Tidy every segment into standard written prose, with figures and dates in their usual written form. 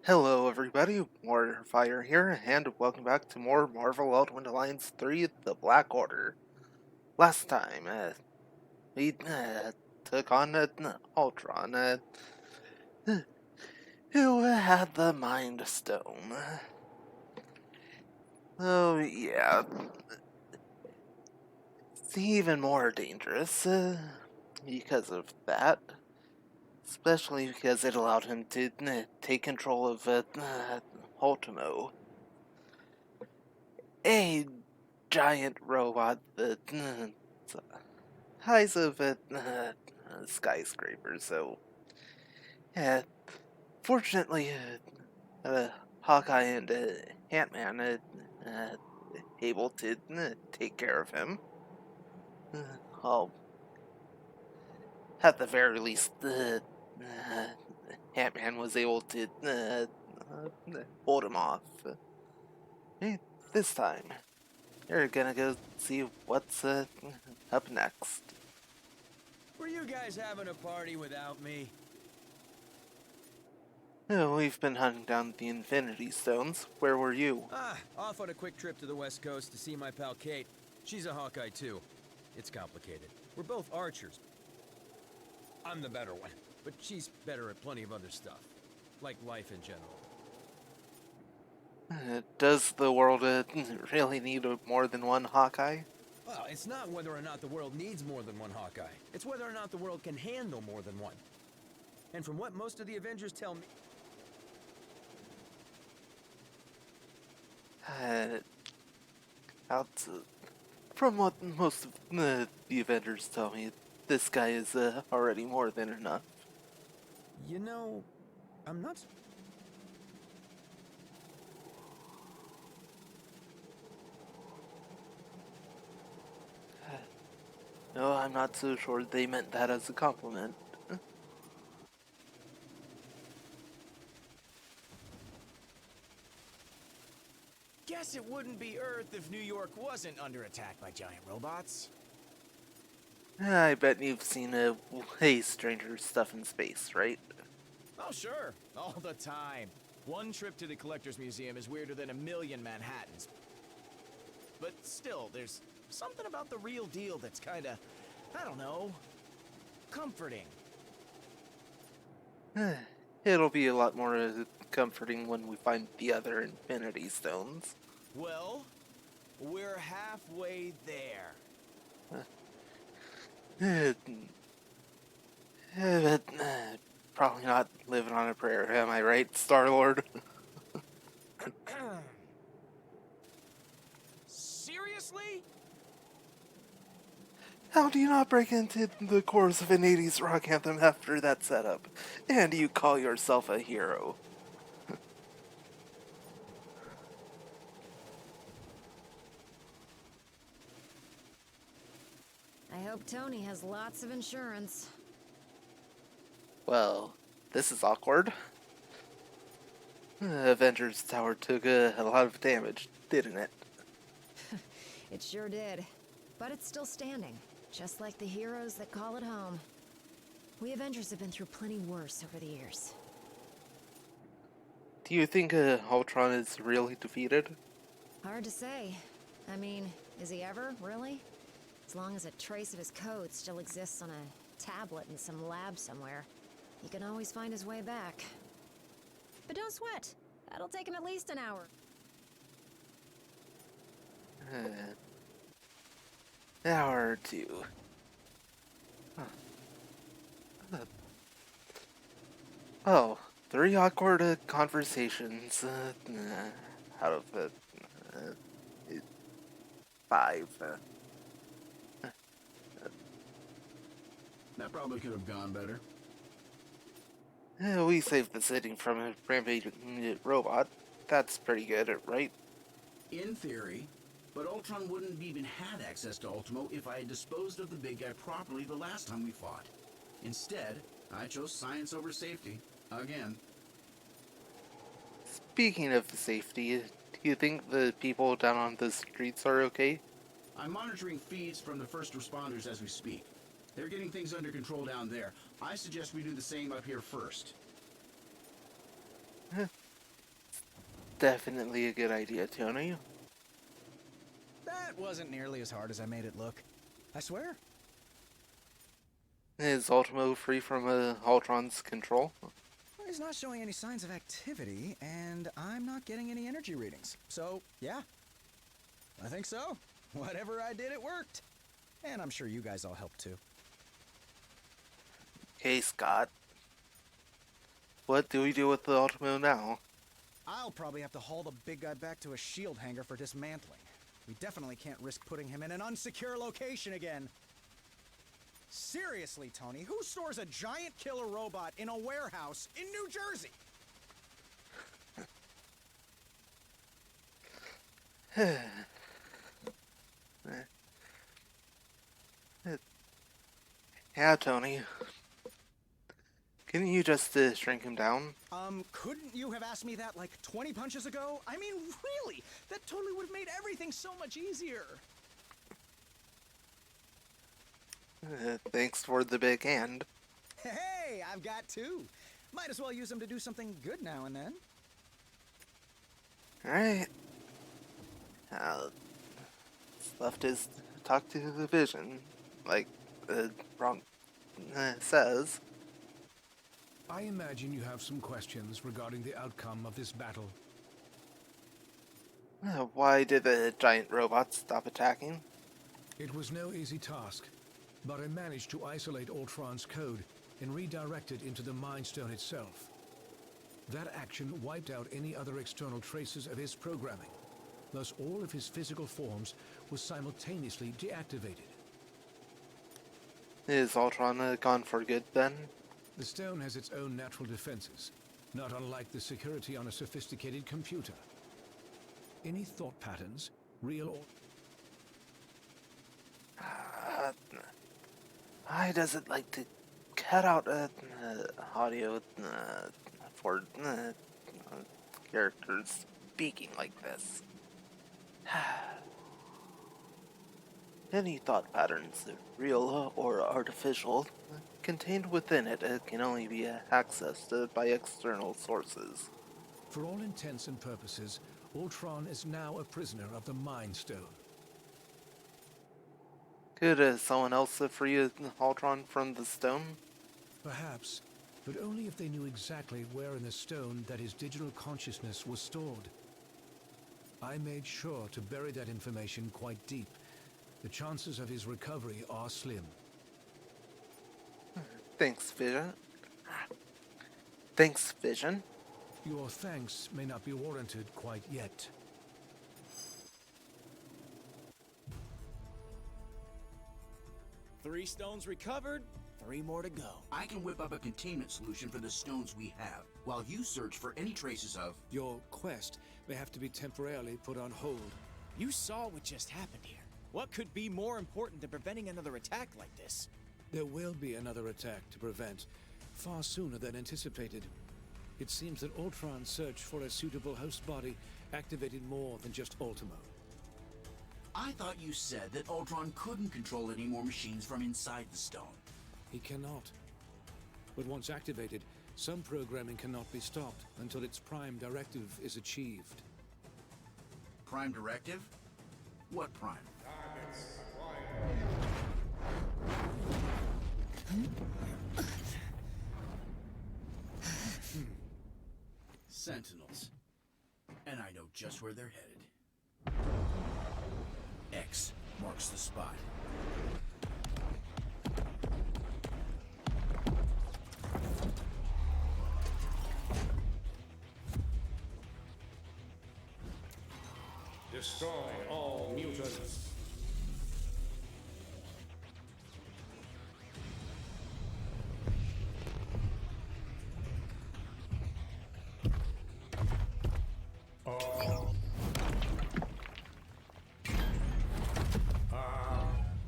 Hello everybody, Warrior Fire here, and welcome back to more Marvel Ultimate Alliance 3, The Black Order. Last time, we took on Ultron, who had the Mind Stone. Oh yeah, it's even more dangerous because of that. Especially because it allowed him to take control of Ultimo, a giant robot that highs of a skyscraper. So, yeah, fortunately, Hawkeye and Ant-Man uh, able to take care of him. Well, at the very least, Ant-Man was able to hold him off. Hey, this time, you're gonna go see what's up next. Were you guys having a party without me? We've been hunting down the Infinity Stones. Where were you? Off on a quick trip to the West Coast to see my pal Kate. She's a Hawkeye too. It's complicated. We're both archers. I'm the better one, but she's better at plenty of other stuff. Like life in general. Does the world really need more than one Hawkeye? Well, it's not whether or not the world needs more than one Hawkeye. It's whether or not the world can handle more than one. And from what most of the Avengers tell me... Uh, out, from what most of the Avengers tell me, this guy is already more than enough. You know, I'm not... No, I'm not so sure they meant that as a compliment. Guess it wouldn't be Earth if New York wasn't under attack by giant robots. I bet you've seen way stranger stuff in space, right? Oh, sure. All the time. One trip to the Collector's Museum is weirder than a million Manhattans. But still, there's something about the real deal that's kinda, I don't know, comforting. It'll be a lot more comforting when we find the other Infinity Stones. Well, we're halfway there. But probably not living on a prayer, am I right, Star-Lord? Seriously? How do you not break into the chorus of an 80s rock anthem after that setup? And you call yourself a hero? I hope Tony has lots of insurance. Well, this is awkward. Avengers Tower took a lot of damage, didn't it? It sure did. But it's still standing, just like the heroes that call it home. We Avengers have been through plenty worse over the years. Do you think Ultron is really defeated? Hard to say. I mean, is he ever, really? As long as a trace of his code still exists on a tablet in some lab somewhere, he can always find his way back. But don't sweat. That'll take him at least an hour. Hour or two. Oh, three awkward conversations out of five. That probably could have gone better. We saved the city from a rampaging robot. That's pretty good, right? In theory, but Ultron wouldn't have even had access to Ultimo if I had disposed of the big guy properly the last time we fought. Instead, I chose science over safety. Again. Speaking of safety, do you think the people down on the streets are okay? I'm monitoring feeds from the first responders as we speak. They're getting things under control down there. I suggest we do the same up here first. definitely a good idea, Tony. That wasn't nearly as hard as I made it look. I swear. Is Ultimo free from Ultron's control? Well, he's not showing any signs of activity, and I'm not getting any energy readings. So, yeah. I think so. Whatever I did, it worked. And I'm sure you guys all helped too. Hey, Scott. What do we do with the Ultimo now? I'll probably have to haul the big guy back to a shield hangar for dismantling. We definitely can't risk putting him in an unsecure location again. Seriously, Tony, who stores a giant killer robot in a warehouse in New Jersey? Yeah, Tony. Couldn't you just shrink him down? Couldn't you have asked me that like 20 punches ago? I mean, really? That totally would have made everything so much easier. Thanks for the big hand. Hey, I've got two. Might as well use them to do something good now and then. Alright. Left is talk to the Vision, like Ron says. I imagine you have some questions regarding the outcome of this battle. Why did the giant robot stop attacking? It was no easy task, but I managed to isolate Ultron's code and redirect it into the Mind Stone itself. That action wiped out any other external traces of his programming. Thus all of his physical forms were simultaneously deactivated. Is Ultron gone for good then? The stone has its own natural defenses, not unlike the security on a sophisticated computer. Any thought patterns, real or... Why does it like to cut out audio for characters speaking like this? Any thought patterns, real or artificial, contained within it can only be accessed by external sources. For all intents and purposes, Ultron is now a prisoner of the Mind Stone. Could someone else free Ultron from the stone? Perhaps, but only if they knew exactly where in the stone that his digital consciousness was stored. I made sure to bury that information quite deep. The chances of his recovery are slim. Thanks, Vision. Thanks, Vision. Your thanks may not be warranted quite yet. Three stones recovered, 3 more to go. I can whip up a containment solution for the stones we have, while you search for any traces of... Your quest may have to be temporarily put on hold. You saw what just happened here. What could be more important than preventing another attack like this? There will be another attack to prevent, far sooner than anticipated. It seems that Ultron's search for a suitable host body activated more than just Ultimo. I thought you said that Ultron couldn't control any more machines from inside the stone. He cannot. But once activated, some programming cannot be stopped until its prime directive is achieved. Prime directive? What prime? Sentinels. And I know just where they're headed. X marks the spot. Destroy all mutants.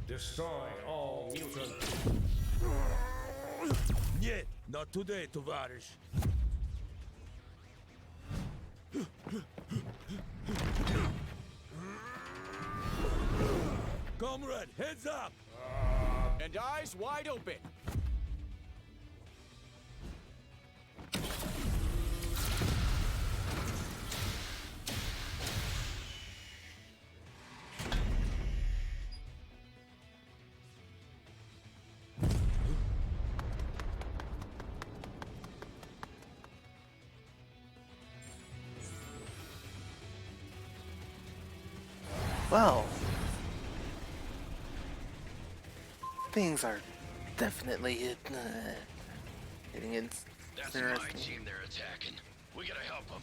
Destroy all mutants. Нет, not today, товарищ. Comrade, heads up! And eyes wide open. Well, things are definitely getting That's my interesting. team they're attacking. We gotta help them.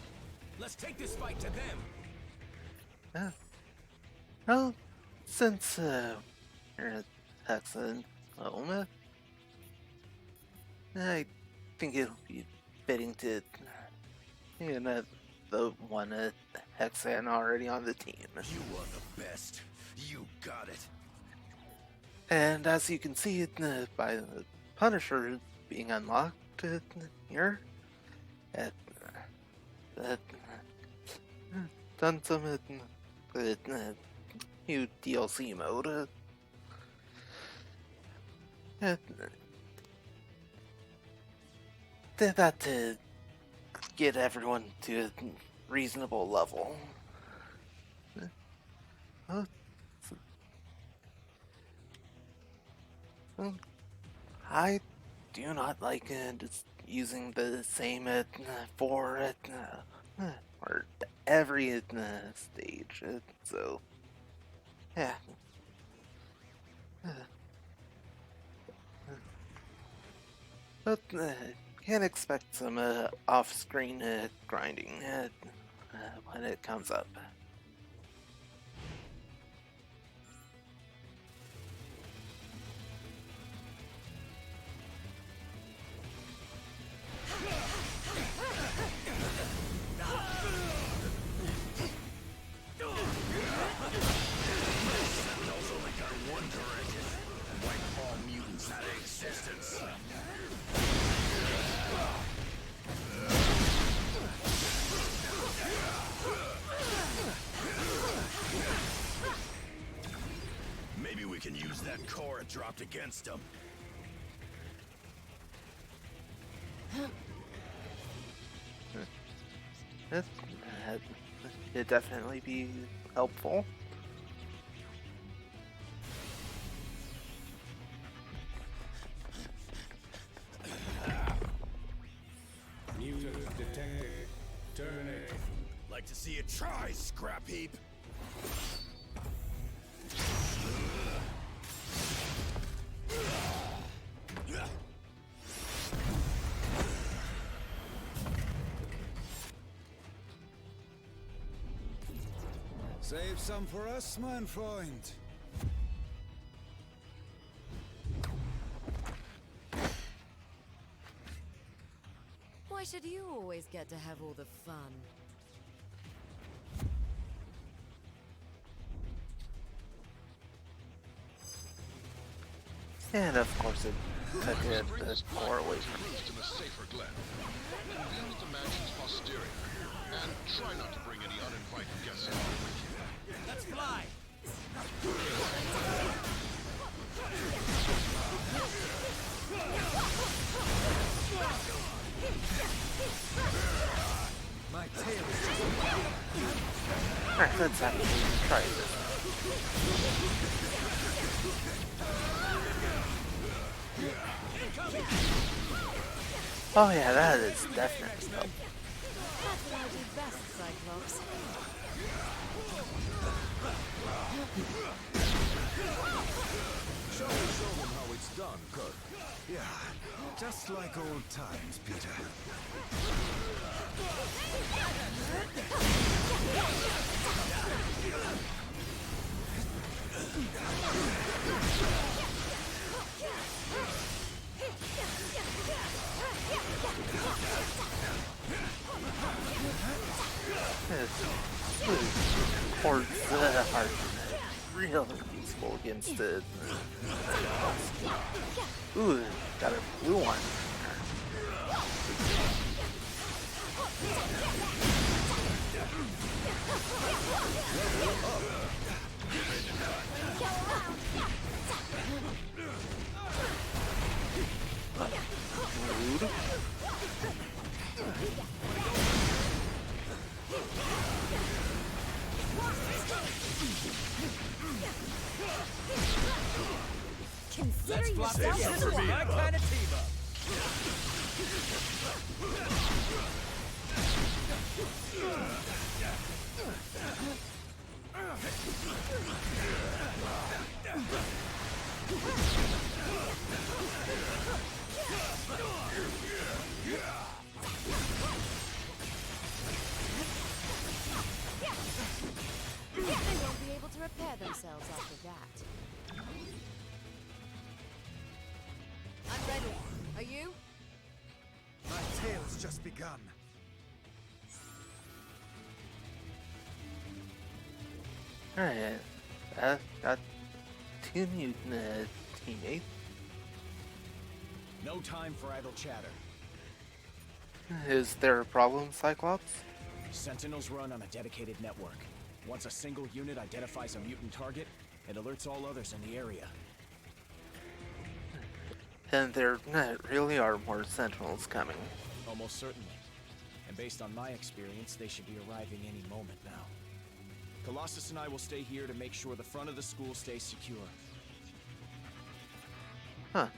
Let's take this fight to them. Yeah. Well, since you're at Texan home, I think it'll be fitting to, the one Hexan already on the team. You are the best. You got it. And as you can see by the Punisher being unlocked here, at done some new DLC mode. Did that to get everyone to a reasonable level. I do not like just using the same for or every stage. So yeah. But can't expect some off-screen grinding when it comes up. Sentinels only got one directive. Wipe all mutants out of existence. Maybe we can use that core it dropped against them. It'd definitely be helpful. Mutants detected. Terminate. Like to see you try, scrap heap. Save some for us, mein Freund. Why should you always get to have all the fun? And of course it took it far away from me. To the safer glen. Use the mansion's posterior. And try not to bring any uninvited guests along with you. Let's fly. My tail is Alright, let's actually try this. Oh yeah, that is definitely helpful. That's what I do best, Cyclops. show them how it's done, Kirk. Yeah, just like old times, Peter. Chords are really useful against the. Ooh, got a blue one. Rude. Consider yourself This is my kind of team up. gun. Alright. Got two mutant teammates. No time for idle chatter. Is there a problem, Cyclops? Sentinels run on a dedicated network. Once a single unit identifies a mutant target, it alerts all others in the area. And there really are more Sentinels coming. Almost certainly. And based on my experience, they should be arriving any moment now. Colossus and I will stay here to make sure the front of the school stays secure. Huh.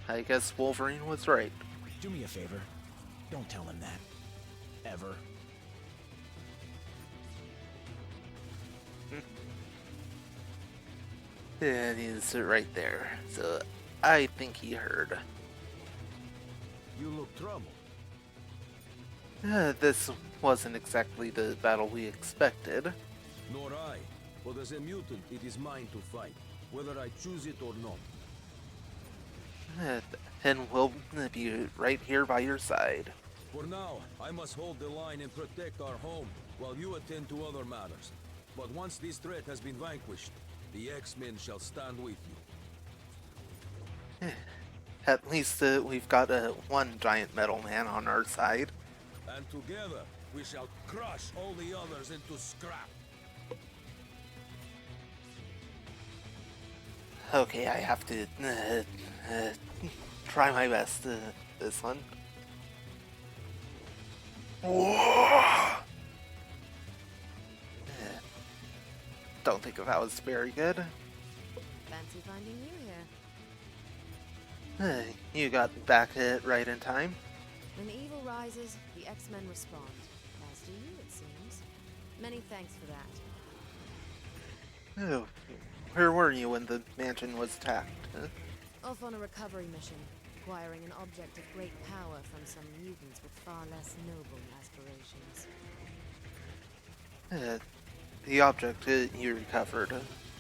I guess Wolverine was right. Do me a favor. Don't tell him that. Ever. And he's right there. So I think he heard. You look troubled. This wasn't exactly the battle we expected. Nor I. But as a mutant, it is mine to fight, whether I choose it or not. And we'll be right here by your side. For now, I must hold the line and protect our home, while you attend to other matters. But once this threat has been vanquished, the X-Men shall stand with you. At least we've got one giant metal man on our side. And together, we shall crush all the others into scrap. Okay, I have to try my best this one. Whoa! Don't think that was very good. Fancy finding you here. You got back right in time. When evil rises, the X-Men respond. As do you, it seems. Many thanks for that. Oh, where were you when the mansion was attacked? Huh? Off on a recovery mission, acquiring an object of great power from some mutants with far less noble aspirations. The object you recovered,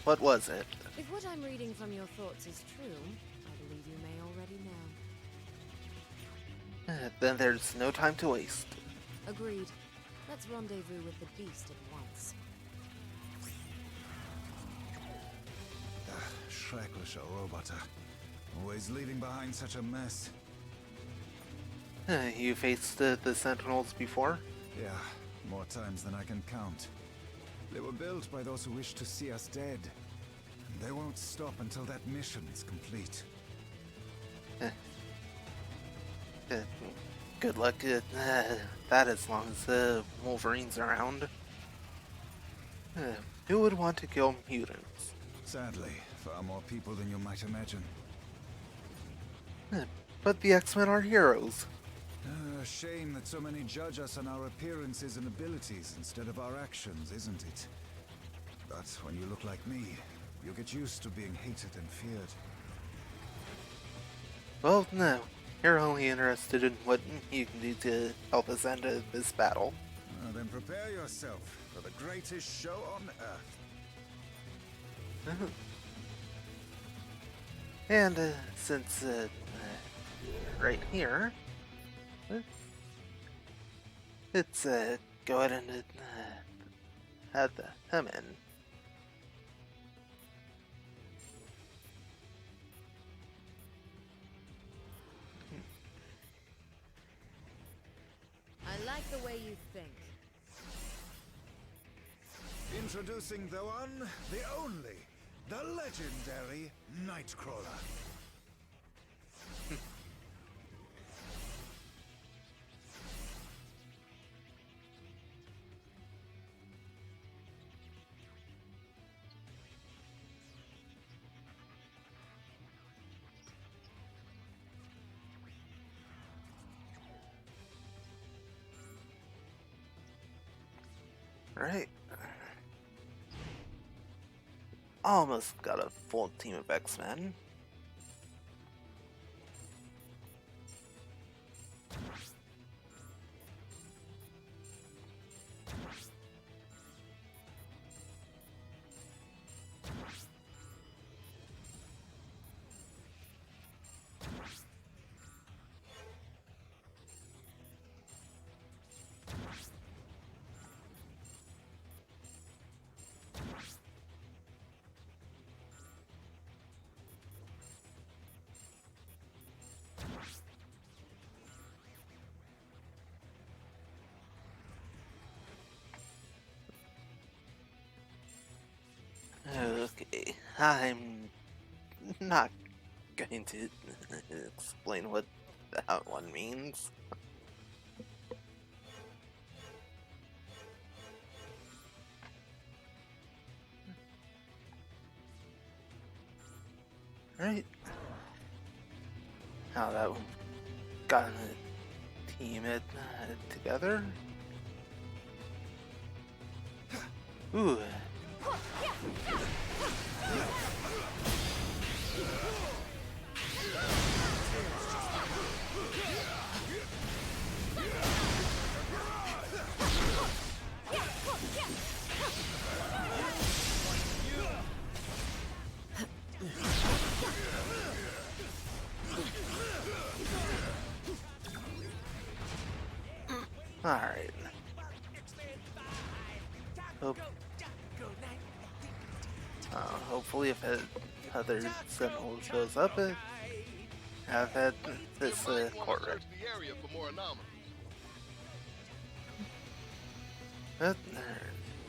what was it? If what I'm reading from your thoughts is true, I believe you may already know. Then there's no time to waste. Agreed. Let's rendezvous with the beast at once. Schrecklicher Roboter. Always leaving behind such a mess. You faced the Sentinels before? Yeah, more times than I can count. They were built by those who wish to see us dead. And they won't stop until that mission is complete. Good luck at that as long as Wolverine's around. Who would want to kill mutants? Sadly, far more people than you might imagine. But the X-Men are heroes. A shame that so many judge us on our appearances and abilities instead of our actions, isn't it? But when you look like me, you get used to being hated and feared. Well, no. You're only interested in what you can do to help us end this battle. Then prepare yourself for the greatest show on Earth. And since right here, let's go ahead and add him in. I like the way you think. Introducing the one, the only, the legendary Nightcrawler. Right. Almost got a full team of X-Men. I'm not going to explain what that one means. Right. How that one got a team it together. Ooh. Alright. Hopefully if other sentinel shows up, have had this court ready. The area for more anomalies.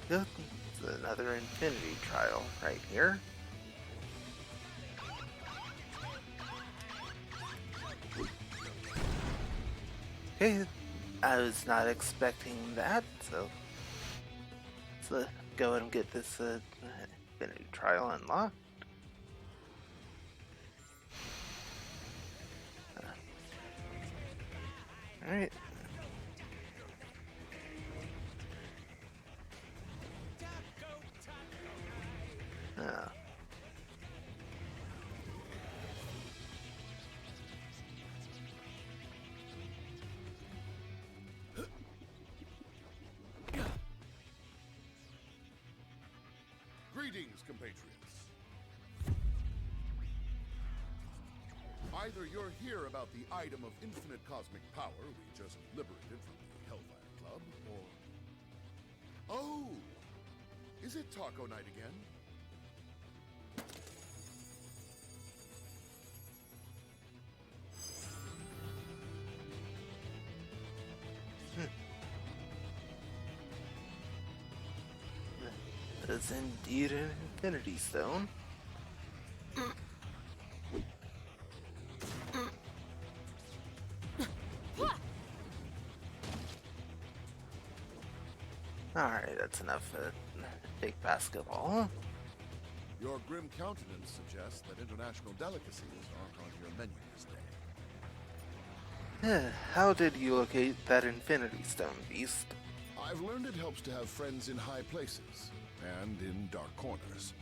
It's another infinity trial right here. Okay, I was not expecting that, so let's go ahead and get this infinity trial unlocked. Alright. Greetings, compatriots. Either you're here about the item of infinite cosmic power we just liberated from the Hellfire Club, or... Oh! Is it Taco Night again? That is indeed an infinity stone. Alright, that's enough big basketball. Your grim countenance suggests that international delicacies aren't on your menu this day. How did you locate that infinity stone, Beast? I've learned it helps to have friends in high places and in dark corners.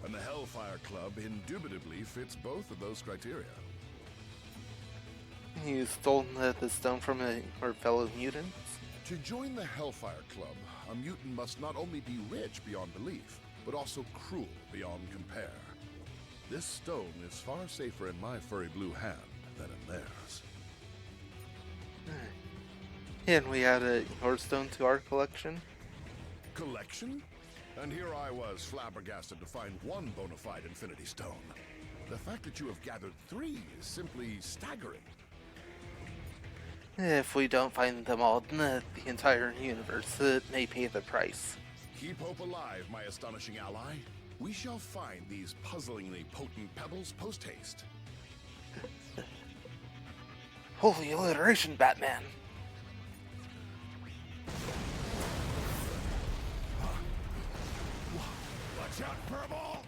And the Hellfire Club indubitably fits both of those criteria. You stole the stone from your fellow mutants? To join the Hellfire Club, a mutant must not only be rich beyond belief, but also cruel beyond compare. This stone is far safer in my furry blue hand than in theirs. And we add your stone to our collection? Collection? And here I was, flabbergasted to find one bona fide infinity stone. The fact that you have gathered 3 is simply staggering. If we don't find them all in the entire universe, it may pay the price. Keep hope alive, my astonishing ally. We shall find these puzzlingly potent pebbles post-haste. Holy alliteration, Batman! Watch out, Furball!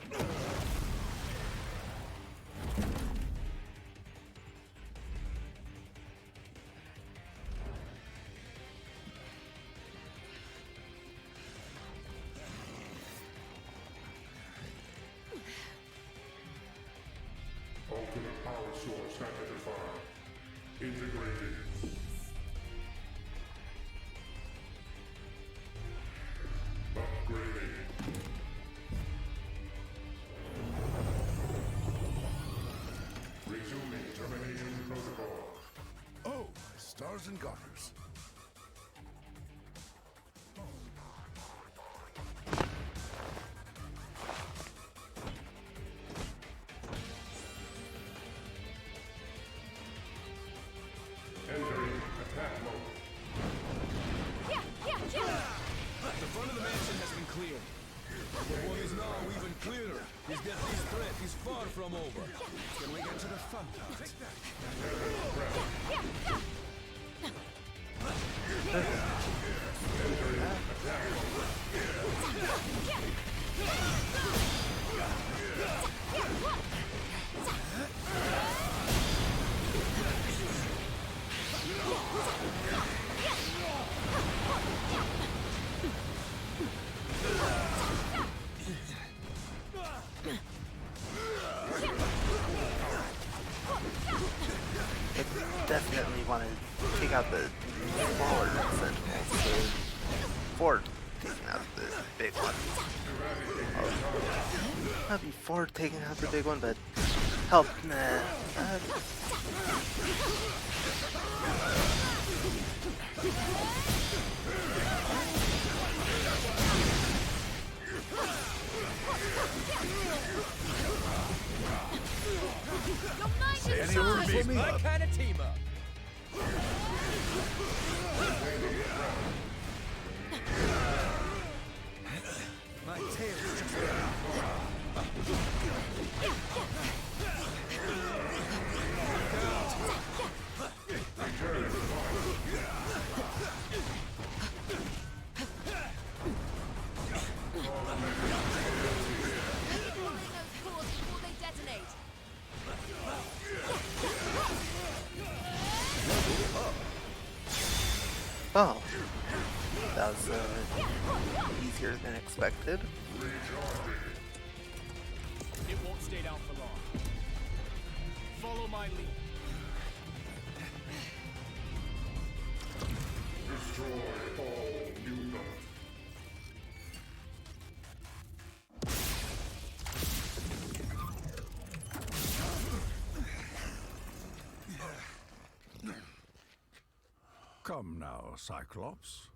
Ultimate power source identified. Integrated. Upgrading. Resuming termination protocol. Oh, stars and garters. Entering attack mode. The front of the mansion has been cleared. What is now even clearer? is that this threat is far from over. Can we get to the fun part? Definitely want to take out the smaller sentinels before taking out the big one. Not before taking out the big one, but help. My kind of team up. My tail's just... Oh, that was easier than expected. It won't stay down for long. Follow my lead. Destroy all mutants. Come now, Cyclops.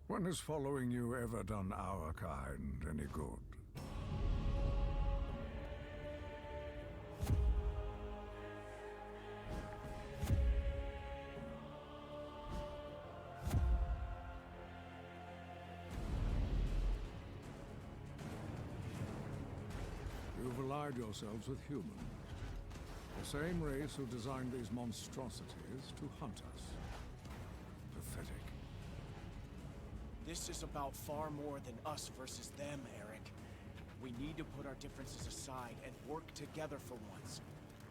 When has following you ever done our kind any good? You've allied yourselves with humans, the same race who designed these monstrosities to hunt us. Pathetic. This is about far more than us versus them, Eric. We need to put our differences aside and work together for once.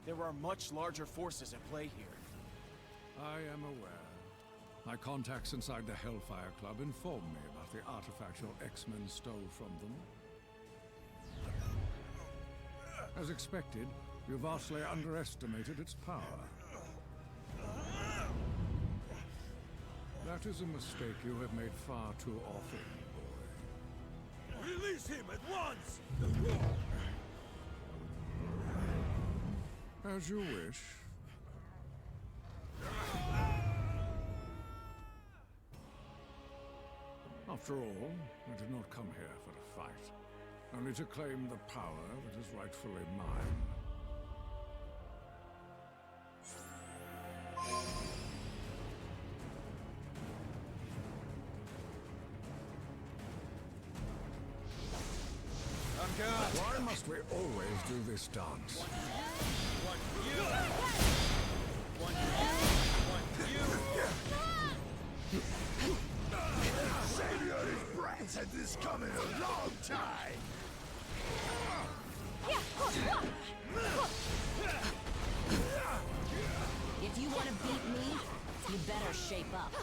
There are much larger forces at play here. I am aware. My contacts inside the Hellfire Club informed me about the artifact your X-Men stole from them. As expected, you vastly underestimated its power. That is a mistake you have made far too often, boy. Release him at once! As you wish. After all, I did not come here for a fight, only to claim the power that is rightfully mine. Why must we always do this dance? One for you. One for you. Savior of his brats had this coming a long time. If you want to beat me, you better shape up.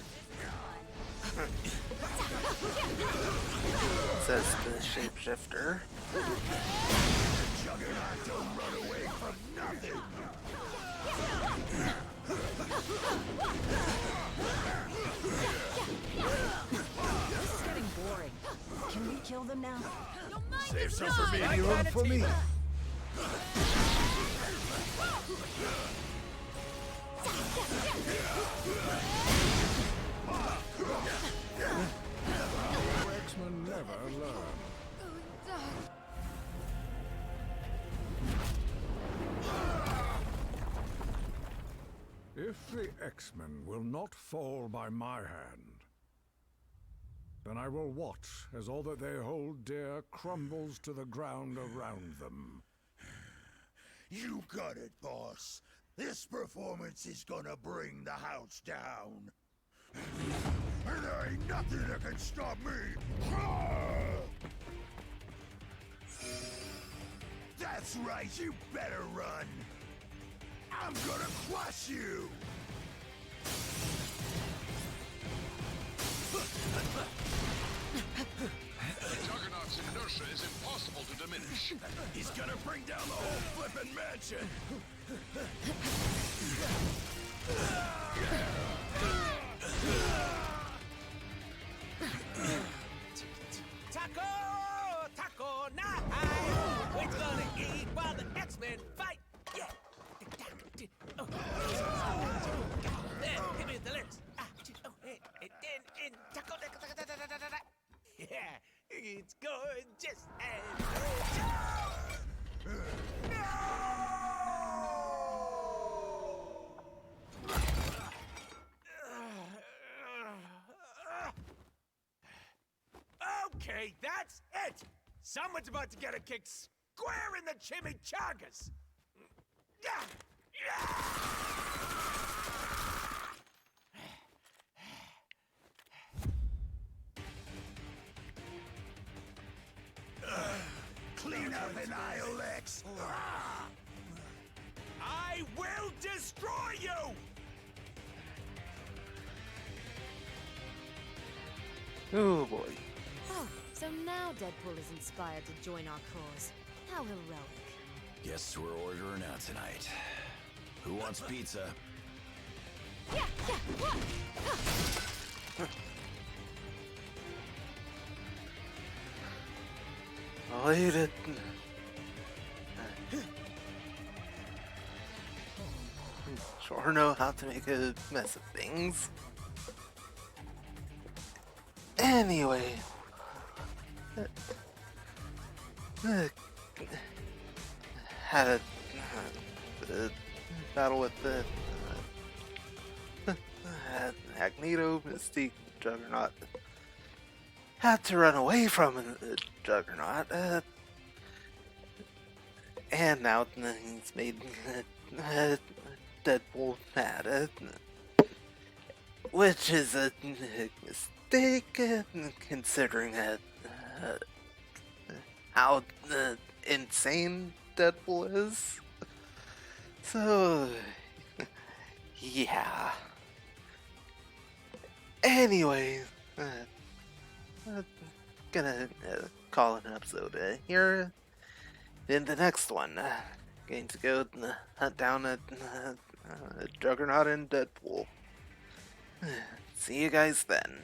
Says the shapeshifter. Juggernaut don't run away from nothing. This is getting boring. Can we kill them now? Save some for me. Any room for me? X-Men never learn. If the X-Men will not fall by my hand, Then I will watch as all that they hold dear crumbles to the ground around them. You got it, boss. This performance is gonna bring the house down. And there ain't nothing that can stop me. That's right, you better run. I'm gonna crush you. Juggernaut's inertia is impossible to diminish. He's gonna bring down the whole flippin' mansion. Taco night! We're gonna eat while the X-Men fight! Yeah! There, hit me with the lyrics. Taco, yeah, it's gorgeous and... Okay, that's it! Someone's about to get a kick square in the chimichangas! Clean up an ILX. I will destroy you! Oh boy. Oh, so now Deadpool is inspired to join our cause. How heroic. Guess we're ordering out tonight. Who wants pizza? Yeah, what? I'll eat it. Sure know how to make a mess of things. Anyway. Had a battle with the Magneto, Mystique, Juggernaut. Had to run away from the Juggernaut, and now he's made Deadpool mad, which is a mistake considering how insane Deadpool is. So, yeah. Anyway, gonna call an episode here. In the next one, going to go hunt down a Juggernaut and Deadpool. See you guys then.